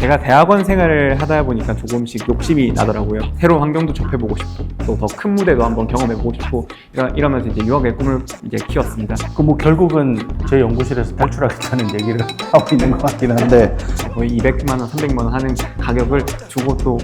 제가 대학원 생활을 하다 보니까 조금씩 욕심이 나더라고요. 새로운 환경도 접해보고 싶고 또 더 큰 무대도 한번 경험해보고 싶고 이러면서 이제 유학의 꿈을 이제 키웠습니다. 결국은 제 연구실에서 탈출하겠다는 얘기를 하고 있는 것 같긴 한데, 거의 200만 원, 300만 원 하는 가격을 주고 또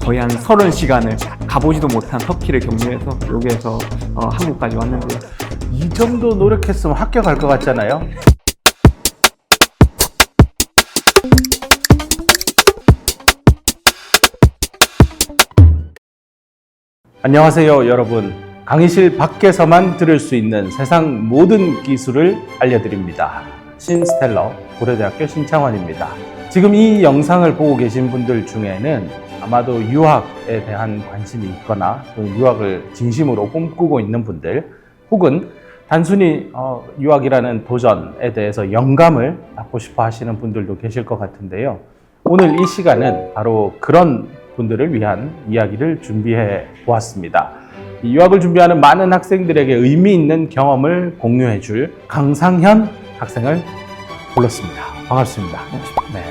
거의 한 30시간을 가보지도 못한 터키를 경유해서 여기에서 한국까지 왔는데요. 이 정도 노력했으면 합격할 것 같잖아요. 안녕하세요, 여러분. 강의실 밖에서만 들을 수 있는 세상 모든 기술을 알려드립니다. 신스텔러 고려대학교 신창원입니다. 지금 이 영상을 보고 계신 분들 중에는 아마도 유학에 대한 관심이 있거나 또 유학을 진심으로 꿈꾸고 있는 분들, 혹은 단순히 유학이라는 도전에 대해서 영감을 받고 싶어 하시는 분들도 계실 것 같은데요. 오늘 이 시간은 바로 그런 분들을 위한 이야기를 준비해 보았습니다. 이 유학을 준비하는 많은 학생들에게 의미 있는 경험을 공유해 줄 강상현 학생을 불렀습니다. 반갑습니다. 네.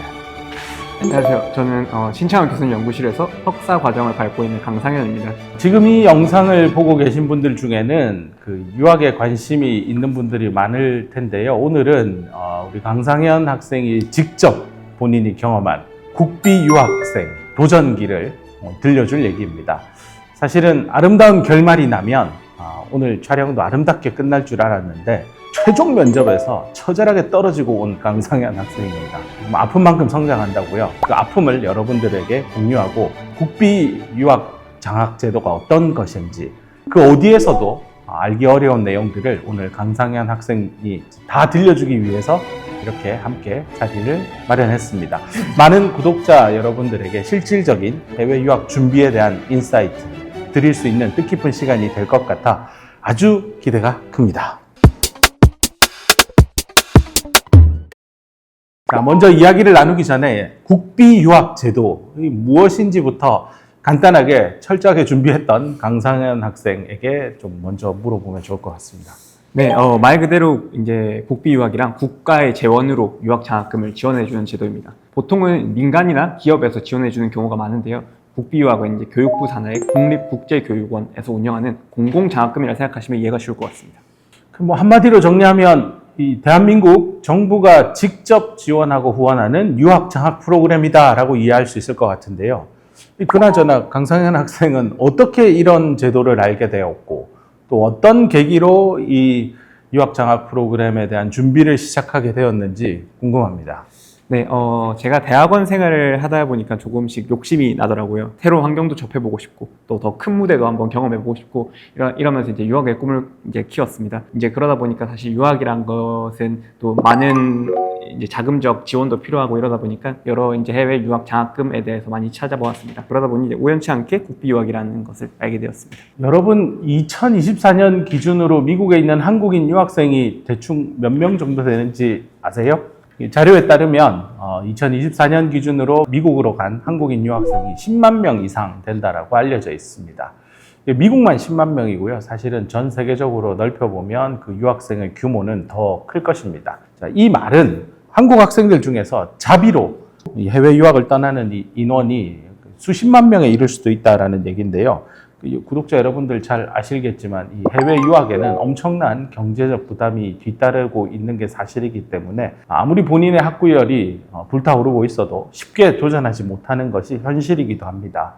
안녕하세요. 저는 신창원 교수님 연구실에서 석사 과정을 밟고 있는 강상현입니다. 지금 이 영상을 보고 계신 분들 중에는 그 유학에 관심이 있는 분들이 많을 텐데요. 오늘은 우리 강상현 학생이 직접 본인이 경험한 국비 유학생 도전기를 들려줄 얘기입니다. 사실은 아름다운 결말이 나면 오늘 촬영도 아름답게 끝날 줄 알았는데 최종 면접에서 처절하게 떨어지고 온 강상현 학생입니다. 아픈 만큼 성장한다고요. 그 아픔을 여러분들에게 공유하고 국비 유학 장학 제도가 어떤 것인지 그 어디에서도 알기 어려운 내용들을 오늘 강상현 학생이 다 들려주기 위해서 이렇게 함께 자리를 마련했습니다. 많은 구독자 여러분들에게 실질적인 해외 유학 준비에 대한 인사이트 드릴 수 있는 뜻깊은 시간이 될 것 같아 아주 기대가 큽니다. 자, 먼저 이야기를 나누기 전에 국비 유학 제도이 무엇인지부터 간단하게 철저하게 준비했던 강상현 학생에게 좀 먼저 물어보면 좋을 것 같습니다. 네, 말 그대로 이제 국비 유학이랑 국가의 재원으로 유학 장학금을 지원해주는 제도입니다. 보통은 민간이나 기업에서 지원해주는 경우가 많은데요. 국비 유학은 이제 교육부 산하의 국립국제교육원에서 운영하는 공공 장학금이라 생각하시면 이해가 쉬울 것 같습니다. 한마디로 정리하면 이 대한민국 정부가 직접 지원하고 후원하는 유학 장학 프로그램이다라고 이해할 수 있을 것 같은데요. 그나저나 강상현 학생은 어떻게 이런 제도를 알게 되었고 또 어떤 계기로 이 유학 장학 프로그램에 대한 준비를 시작하게 되었는지 궁금합니다. 네, 제가 대학원 생활을 하다 보니까 조금씩 욕심이 나더라고요. 새로운 환경도 접해보고 싶고, 또 더 큰 무대도 한번 경험해보고 싶고, 이러면서 이제 유학의 꿈을 이제 키웠습니다. 이제 그러다 보니까 사실 유학이란 것은 또 많은 이제 자금적 지원도 필요하고 이러다 보니까 여러 이제 해외 유학 장학금에 대해서 많이 찾아보았습니다. 그러다 보니 이제 우연치 않게 국비 유학이라는 것을 알게 되었습니다. 여러분, 2024년 기준으로 미국에 있는 한국인 유학생이 대충 몇 명 정도 되는지 아세요? 자료에 따르면 2024년 기준으로 미국으로 간 한국인 유학생이 10만 명 이상 된다라고 알려져 있습니다. 미국만 10만 명이고요. 사실은 전 세계적으로 넓혀보면 그 유학생의 규모는 더 클 것입니다. 자, 이 말은 한국 학생들 중에서 자비로 해외 유학을 떠나는 인원이 수십만 명에 이를 수도 있다라는 얘기인데요. 구독자 여러분들 잘 아시겠지만 이 해외 유학에는 엄청난 경제적 부담이 뒤따르고 있는 게 사실이기 때문에 아무리 본인의 학구열이 불타오르고 있어도 쉽게 도전하지 못하는 것이 현실이기도 합니다.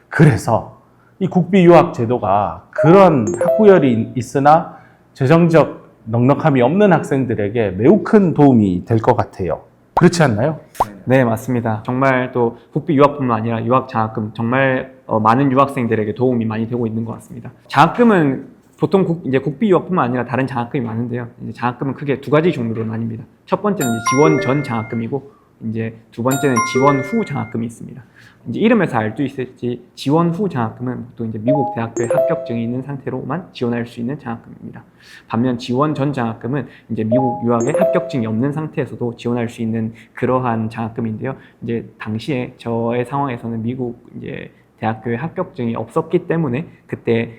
그래서 이 국비 유학 제도가 그런 학구열이 있으나 재정적 넉넉함이 없는 학생들에게 매우 큰 도움이 될 것 같아요. 그렇지 않나요? 네, 맞습니다. 정말 또 국비 유학뿐만 아니라 유학 장학금 정말 많은 유학생들에게 도움이 많이 되고 있는 것 같습니다. 장학금은 보통 이제 국비 유학뿐만 아니라 다른 장학금이 많은데요. 이제 장학금은 크게 두 가지 종류로 나뉩니다. 첫 번째는 이제 지원 전 장학금이고, 이제 두 번째는 지원 후 장학금이 있습니다. 이제 이름에서 알 수 있을지 지원 후 장학금은 보통 이제 미국 대학교에 합격증이 있는 상태로만 지원할 수 있는 장학금입니다. 반면 지원 전 장학금은 이제 미국 유학에 합격증이 없는 상태에서도 지원할 수 있는 그러한 장학금인데요. 이제 당시에 저의 상황에서는 미국 이제 대학교에 합격증이 없었기 때문에 그때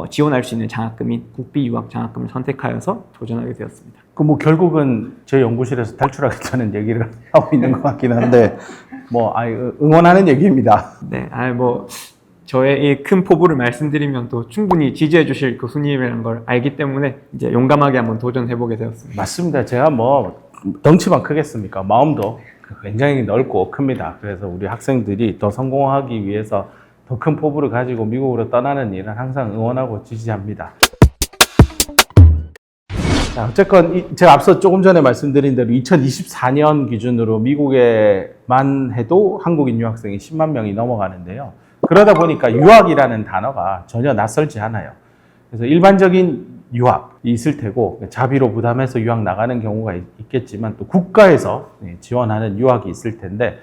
지원할 수 있는 장학금인 국비 유학 장학금을 선택하여서 도전하게 되었습니다. 그 뭐 결국은 제 연구실에서 탈출하겠다는 얘기를 하고 있는 것 같긴 한데 응원하는 얘기입니다. 네, 저의 이 큰 포부를 말씀드리면 또 충분히 지지해 주실 교수님이라는 걸 알기 때문에 이제 용감하게 한번 도전해보게 되었습니다. 맞습니다. 제가 덩치만 크겠습니까? 마음도 굉장히 넓고 큽니다. 그래서 우리 학생들이 더 성공하기 위해서 더 큰 포부를 가지고 미국으로 떠나는 일은 항상 응원하고 지지합니다. 자, 어쨌건 제가 앞서 조금 전에 말씀드린 대로 2024년 기준으로 미국에만 해도 한국인 유학생이 10만 명이 넘어가는데요. 그러다 보니까 유학이라는 단어가 전혀 낯설지 않아요. 그래서 일반적인 유학이 있을 테고 자비로 부담해서 유학 나가는 경우가 있겠지만 또 국가에서 지원하는 유학이 있을 텐데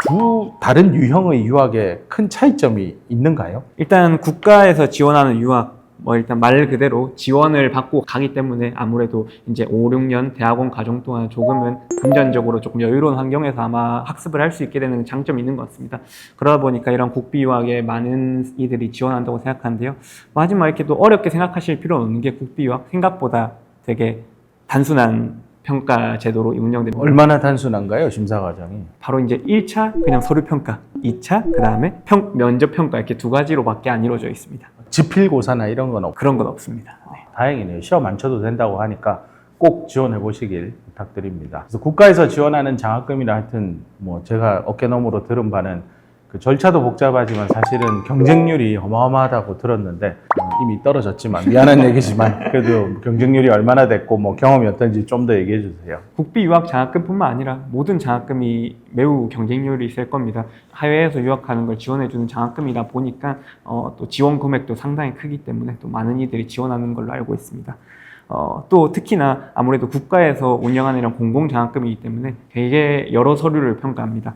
두 다른 유형의 유학에 큰 차이점이 있는가요? 일단 국가에서 지원하는 유학 일단 말 그대로 지원을 받고 가기 때문에 아무래도 이제 5, 6년 대학원 과정 동안 조금은 금전적으로 조금 여유로운 환경에서 아마 학습을 할 수 있게 되는 장점이 있는 것 같습니다. 그러다 보니까 이런 국비 유학에 많은 이들이 지원한다고 생각하는데요. 하지만 이렇게 또 어렵게 생각하실 필요는 없는 게 국비 유학 생각보다 되게 단순한 평가 제도로 운영됩니다. 얼마나 단순한가요, 심사 과정이? 바로 이제 1차 그냥 서류 평가, 2차 그 다음에 면접 평가 이렇게 두 가지로밖에 안 이루어져 있습니다. 지필고사나 이런 건 그런 건 없습니다. 네. 다행이네요. 시험 안 쳐도 된다고 하니까 꼭 지원해 보시길 부탁드립니다. 그래서 국가에서 지원하는 장학금이라 하여튼 제가 어깨너머로 들은 바는 그 절차도 복잡하지만 사실은 경쟁률이 어마어마하다고 들었는데 이미 떨어졌지만 미안한 얘기지만 그래도 경쟁률이 얼마나 됐고 경험이 어떤지 좀 더 얘기해 주세요. 국비 유학 장학금뿐만 아니라 모든 장학금이 매우 경쟁률이 셀 겁니다. 해외에서 유학하는 걸 지원해주는 장학금이다 보니까 또 지원 금액도 상당히 크기 때문에 또 많은 이들이 지원하는 걸로 알고 있습니다. 또 특히나 아무래도 국가에서 운영하는 이런 공공 장학금이기 때문에 되게 여러 서류를 평가합니다.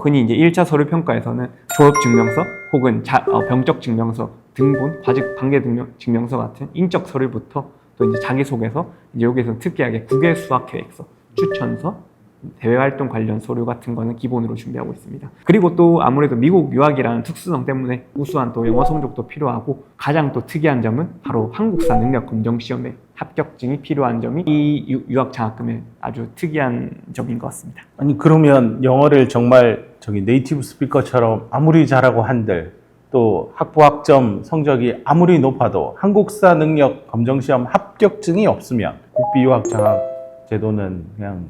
흔히 이제 1차 서류 평가에서는 졸업 증명서 혹은 병적 증명서, 등본, 과직 관계 증명서 같은 인적 서류부터 또 이제 자기소개서, 이제 여기서 특이하게 국외 수학 계획서, 추천서, 대외 활동 관련 서류 같은 거는 기본으로 준비하고 있습니다. 그리고 또 아무래도 미국 유학이라는 특수성 때문에 우수한 또 영어 성적도 필요하고 가장 또 특이한 점은 바로 한국사 능력 검정 시험에 합격증이 필요한 점이 이 유학 장학금의 아주 특이한 점인 것 같습니다. 아니 그러면 영어를 정말 네이티브 스피커처럼 아무리 잘하고 한들 또 학부 학점 성적이 아무리 높아도 한국사 능력 검정 시험 합격증이 없으면 국비 유학 장학 제도는 그냥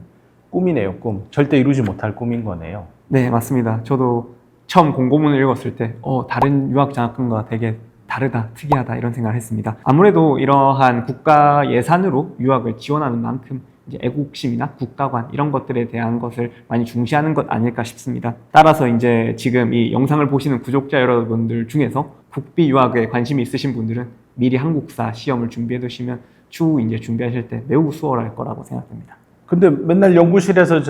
꿈이네요, 꿈. 절대 이루지 못할 꿈인 거네요. 네, 맞습니다. 저도 처음 공고문을 읽었을 때 다른 유학 장학금과 되게 다르다, 특이하다 이런 생각을 했습니다. 아무래도 이러한 국가 예산으로 유학을 지원하는 만큼 이제 애국심이나 국가관 이런 것들에 대한 것을 많이 중시하는 것 아닐까 싶습니다. 따라서 이제 지금 이 영상을 보시는 구독자 여러분들 중에서 국비 유학에 관심이 있으신 분들은 미리 한국사 시험을 준비해 두시면 추후 이제 준비하실 때 매우 수월할 거라고 생각됩니다. 근데 맨날 연구실에서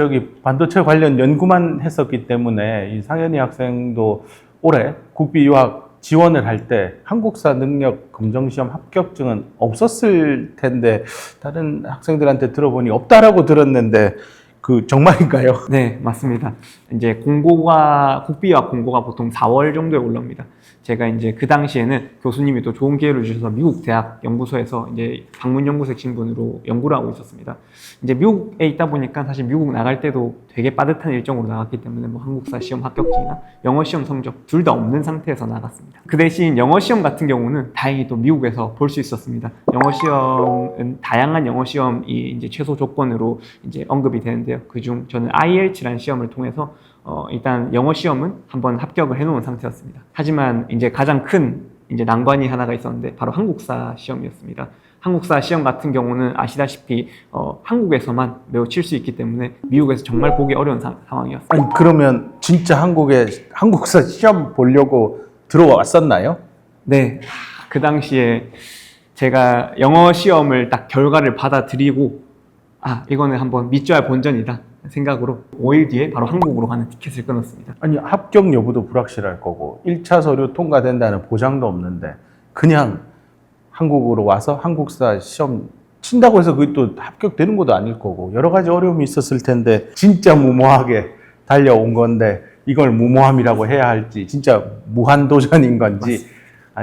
반도체 관련 연구만 했었기 때문에 이 상현이 학생도 올해 국비 유학 지원을 할 때 한국사 능력 검정 시험 합격증은 없었을 텐데 다른 학생들한테 들어보니 없다라고 들었는데 정말인가요? 네, 맞습니다. 이제 국비 유학 공고가 보통 4월 정도에 올라옵니다. 제가 이제 그 당시에는 교수님이 또 좋은 기회를 주셔서 미국 대학 연구소에서 이제 방문 연구생 신분으로 연구를 하고 있었습니다. 이제 미국에 있다 보니까 사실 미국 나갈 때도 되게 빠듯한 일정으로 나갔기 때문에 한국사 시험 합격증이나 영어 시험 성적 둘 다 없는 상태에서 나갔습니다. 그 대신 영어 시험 같은 경우는 다행히 또 미국에서 볼 수 있었습니다. 영어 시험은 다양한 영어 시험이 이제 최소 조건으로 이제 언급이 되는데요. 그중 저는 IELTS라는 시험을 통해서 일단 영어 시험은 한번 합격을 해놓은 상태였습니다. 하지만 이제 가장 큰 이제 난관이 하나가 있었는데 바로 한국사 시험이었습니다. 한국사 시험 같은 경우는 아시다시피 한국에서만 매우 칠 수 있기 때문에 미국에서 정말 보기 어려운 상황이었습니다. 아니 그러면 진짜 한국에 한국사 시험 보려고 들어왔었나요? 네, 그 당시에 제가 영어 시험을 딱 결과를 받아들이고 이거는 한번 믿져야 본전이다 생각으로 5일 뒤에 바로 한국으로 가는 티켓을 끊었습니다. 아니 합격 여부도 불확실할 거고 1차 서류 통과된다는 보장도 없는데 그냥 한국으로 와서 한국사 시험 친다고 해서 그게 또 합격되는 것도 아닐 거고 여러 가지 어려움이 있었을 텐데 진짜 무모하게 달려온 건데 이걸 무모함이라고 해야 할지 진짜 무한도전인 건지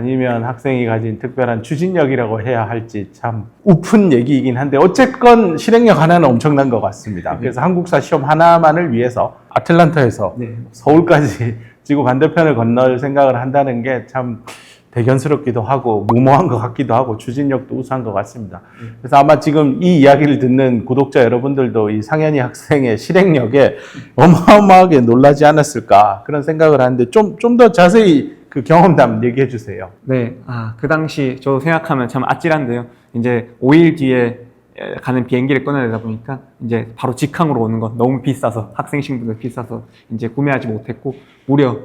아니면 학생이 가진 특별한 추진력이라고 해야 할지 참 우픈 얘기이긴 한데 어쨌건 실행력 하나는 엄청난 것 같습니다. 그래서 한국사 시험 하나만을 위해서 아틀란타에서 네. 서울까지 지구 반대편을 건널 생각을 한다는 게 참 대견스럽기도 하고 무모한 것 같기도 하고 추진력도 우수한 것 같습니다. 그래서 아마 지금 이 이야기를 듣는 구독자 여러분들도 이 상현이 학생의 실행력에 어마어마하게 놀라지 않았을까 그런 생각을 하는데 좀 더 자세히 그 경험담 얘기해 주세요. 네, 그 당시 저 생각하면 참 아찔한데요. 이제 5일 뒤에 가는 비행기를 끊어내다 보니까 이제 바로 직항으로 오는 건 너무 비싸서 학생 신분도 비싸서 이제 구매하지 못했고 무려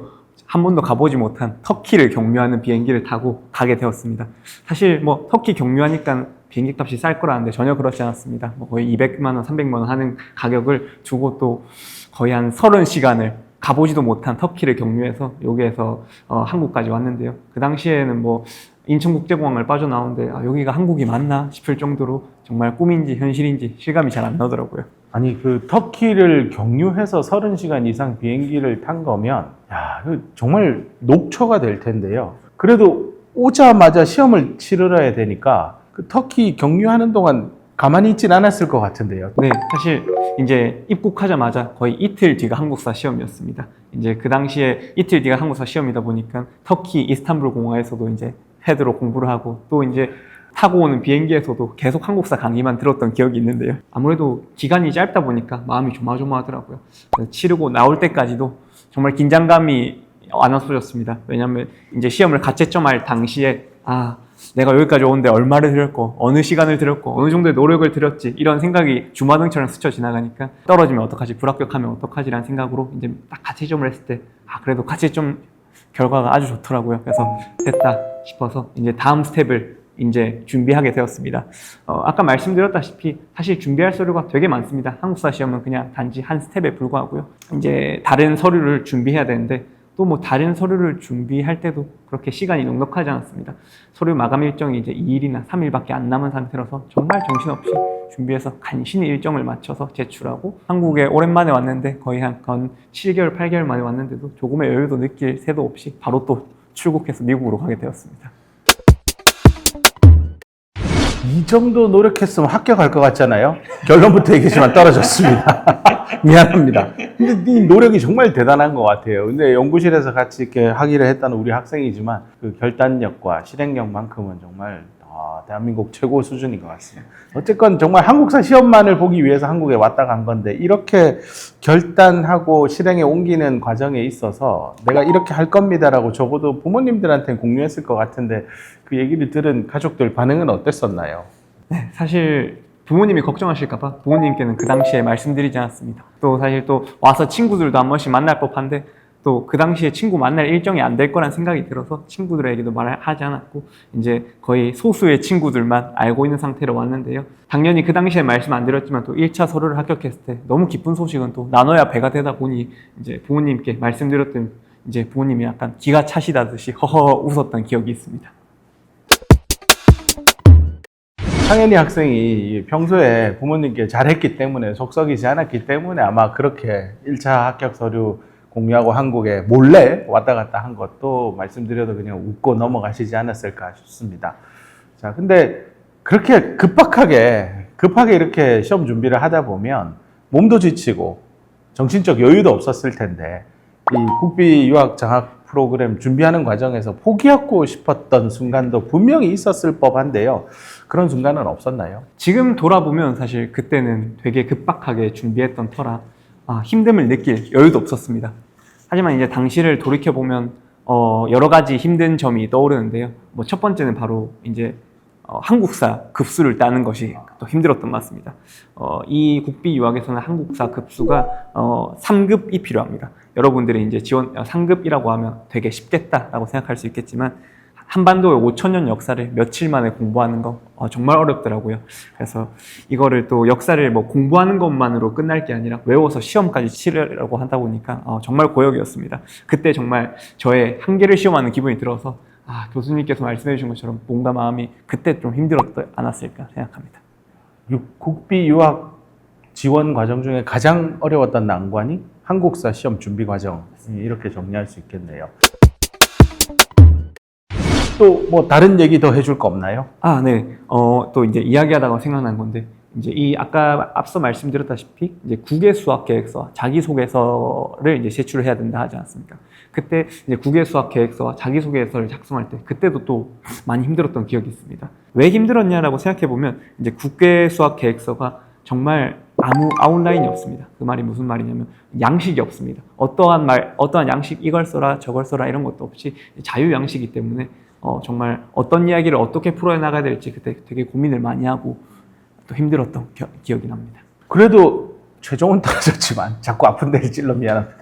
한 번도 가보지 못한 터키를 경유하는 비행기를 타고 가게 되었습니다. 사실 뭐 터키 경유하니까 비행기 값이 쌀 거라는데 전혀 그렇지 않았습니다. 뭐 거의 200만 원, 300만 원 하는 가격을 주고 또 거의 한 30시간을 가보지도 못한 터키를 경유해서 여기에서 한국까지 왔는데요. 그 당시에는 뭐 인천국제공항을 빠져나오는데 여기가 한국이 맞나 싶을 정도로 정말 꿈인지 현실인지 실감이 잘 안 나더라고요. 아니 그 터키를 경유해서 30시간 이상 비행기를 탄 거면 야, 정말 녹초가 될 텐데요. 그래도 오자마자 시험을 치러야 되니까 그 터키 경유하는 동안 가만히 있진 않았을 것 같은데요. 네, 사실 이제 입국하자마자 거의 이틀 뒤가 한국사 시험이었습니다. 이제 그 당시에 이틀 뒤가 한국사 시험이다 보니까 터키 이스탄불 공항에서도 이제 패드로 공부를 하고 또 이제 타고 오는 비행기에서도 계속 한국사 강의만 들었던 기억이 있는데요. 아무래도 기간이 짧다 보니까 마음이 조마조마하더라고요. 치르고 나올 때까지도 정말 긴장감이 안 없어졌습니다. 왜냐하면 이제 시험을 가채점할 당시에 내가 여기까지 오는데 얼마를 들였고 어느 시간을 들였고 어느 정도의 노력을 들였지 이런 생각이 주마등처럼 스쳐 지나가니까 떨어지면 어떡하지 불합격하면 어떡하지라는 생각으로 이제 딱 가채점을 했을 때 그래도 가채점 결과가 아주 좋더라고요. 그래서 됐다 싶어서 이제 다음 스텝을 이제 준비하게 되었습니다. 아까 말씀드렸다시피 사실 준비할 서류가 되게 많습니다. 한국사 시험은 그냥 단지 한 스텝에 불과하고요. 이제 다른 서류를 준비해야 되는데 또 뭐 다른 서류를 준비할 때도 그렇게 시간이 넉넉하지 않았습니다. 서류 마감 일정이 이제 2일이나 3일밖에 안 남은 상태라서 정말 정신없이 준비해서 간신히 일정을 맞춰서 제출하고 한국에 오랜만에 왔는데 거의 한 7개월, 8개월 만에 왔는데도 조금의 여유도 느낄 새도 없이 바로 또 출국해서 미국으로 가게 되었습니다. 이 정도 노력했으면 합격할 것 같잖아요. 결론부터 얘기했지만 떨어졌습니다. 미안합니다. 근데 이 노력이 정말 대단한 것 같아요. 근데 연구실에서 같이 이렇게 학위를 했다는 우리 학생이지만 그 결단력과 실행력만큼은 정말 대한민국 최고 수준인 것 같습니다. 어쨌건 정말 한국사 시험만을 보기 위해서 한국에 왔다 간 건데 이렇게 결단하고 실행에 옮기는 과정에 있어서 내가 이렇게 할 겁니다라고 적어도 부모님들한테 공유했을 것 같은데 그 얘기를 들은 가족들 반응은 어땠었나요? 네, 사실 부모님이 걱정하실까봐 부모님께는 그 당시에 말씀드리지 않았습니다. 또 사실 또 와서 친구들도 한 번씩 만날 법한데 또 그 당시에 친구 만날 일정이 안 될 거란 생각이 들어서 친구들에게도 말을 하지 않았고 이제 거의 소수의 친구들만 알고 있는 상태로 왔는데요. 당연히 그 당시에 말씀 안 드렸지만 또 1차 서류를 합격했을 때 너무 기쁜 소식은 또 나눠야 배가 되다 보니 이제 부모님께 말씀드렸더니 이제 부모님이 약간 기가 차시다듯이 허허 웃었던 기억이 있습니다. 상현이 학생이 평소에 부모님께 잘했기 때문에 속 썩이지 않았기 때문에 아마 그렇게 1차 합격 서류 공유하고 한국에 몰래 왔다 갔다 한 것도 말씀드려도 그냥 웃고 넘어가시지 않았을까 싶습니다. 자, 근데 그렇게 급하게 이렇게 시험 준비를 하다 보면 몸도 지치고 정신적 여유도 없었을 텐데 이 국비 유학 장학 프로그램 준비하는 과정에서 포기하고 싶었던 순간도 분명히 있었을 법한데요. 그런 순간은 없었나요? 지금 돌아보면 사실 그때는 되게 급박하게 준비했던 터라 힘듦을 느낄 여유도 없었습니다. 하지만 이제 당시를 돌이켜보면 여러 가지 힘든 점이 떠오르는데요. 뭐 첫 번째는 바로 이제 한국사 급수를 따는 것이 더 힘들었던 것 같습니다. 이 국비 유학에서는 한국사 급수가 3급이 필요합니다. 여러분들이 이제 상급이라고 하면 되게 쉽겠다라고 생각할 수 있겠지만 한반도의 5,000년 역사를 며칠 만에 공부하는 거 정말 어렵더라고요. 그래서 이거를 또 역사를 뭐 공부하는 것만으로 끝날 게 아니라 외워서 시험까지 치르려고 하다 보니까 정말 고역이었습니다. 그때 정말 저의 한계를 시험하는 기분이 들어서 교수님께서 말씀해 주신 것처럼 뭔가 마음이 그때 좀 힘들었지 않았을까 생각합니다. 국비 유학 지원 과정 중에 가장 어려웠던 난관이 한국사 시험 준비 과정, 이렇게 정리할 수 있겠네요. 또 뭐 다른 얘기 더 해줄 거 없나요? 아, 네. 또 이제 이야기하다가 생각난 건데, 이제 이 아까 앞서 말씀드렸다시피 이제 국외 수학 계획서와 자기소개서를 이제 제출을 해야 된다 하지 않습니까? 그때 이제 국외 수학 계획서와 자기소개서를 작성할 때 그때도 또 많이 힘들었던 기억이 있습니다. 왜 힘들었냐라고 생각해 보면 이제 국외 수학 계획서가 정말 아무 아웃라인이 없습니다. 그 말이 무슨 말이냐면 양식이 없습니다. 어떠한 양식 이걸 써라 저걸 써라 이런 것도 없이 자유 양식이기 때문에 정말 어떤 이야기를 어떻게 풀어 나가야 될지 그때 되게 고민을 많이 하고 또 힘들었던 기억이 납니다. 그래도 최종은 떨어졌지만 자꾸 아픈 데를 찔러 미안합니다.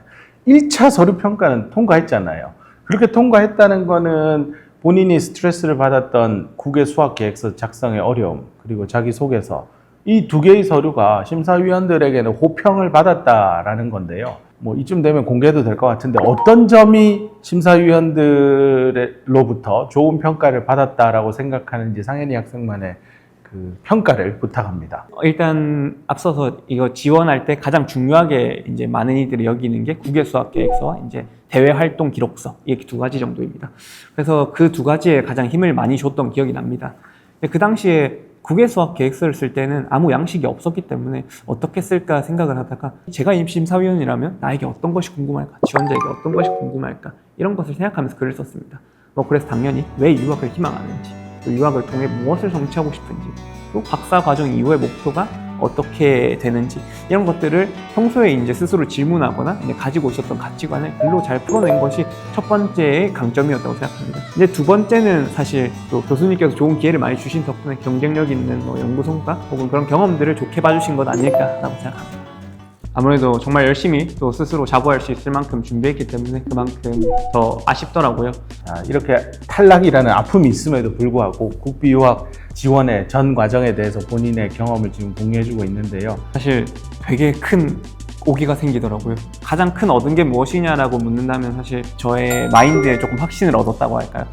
1차 서류 평가는 통과했잖아요. 그렇게 통과했다는 거는 본인이 스트레스를 받았던 국외 수학 계획서 작성의 어려움, 그리고 자기소개서, 이 두 개의 서류가 심사위원들에게는 호평을 받았다라는 건데요. 뭐 이쯤 되면 공개해도 될 것 같은데 어떤 점이 심사위원들로부터 좋은 평가를 받았다라고 생각하는지 상현이 학생만의 그 평가를 부탁합니다. 일단 앞서서 이거 지원할 때 가장 중요하게 이제 많은 이들이 여기는 게 국외 수학 계획서와 이제 대외 활동 기록서 이렇게 두 가지 정도입니다. 그래서 그 두 가지에 가장 힘을 많이 줬던 기억이 납니다. 그 당시에 국외 수학 계획서를 쓸 때는 아무 양식이 없었기 때문에 어떻게 쓸까 생각을 하다가 제가 임시심사위원이라면 나에게 어떤 것이 궁금할까, 지원자에게 어떤 것이 궁금할까 이런 것을 생각하면서 글을 썼습니다. 그래서 당연히 왜 유학을 희망하는지, 또 유학을 통해 무엇을 성취하고 싶은지, 또 박사 과정 이후의 목표가 어떻게 되는지 이런 것들을 평소에 이제 스스로 질문하거나 이제 가지고 있었던 가치관을 글로 잘 풀어낸 것이 첫 번째의 강점이었다고 생각합니다. 이제 두 번째는 사실 또 교수님께서 좋은 기회를 많이 주신 덕분에 경쟁력 있는 연구 성과 혹은 그런 경험들을 좋게 봐주신 것 아닐까라고 생각합니다. 아무래도 정말 열심히 또 스스로 자부할 수 있을 만큼 준비했기 때문에 그만큼 더 아쉽더라고요. 이렇게 탈락이라는 아픔이 있음에도 불구하고 국비유학 지원의 전 과정에 대해서 본인의 경험을 지금 공유해주고 있는데요. 사실 되게 큰 오기가 생기더라고요. 가장 큰 얻은 게 무엇이냐라고 묻는다면 사실 저의 마인드에 조금 확신을 얻었다고 할까요?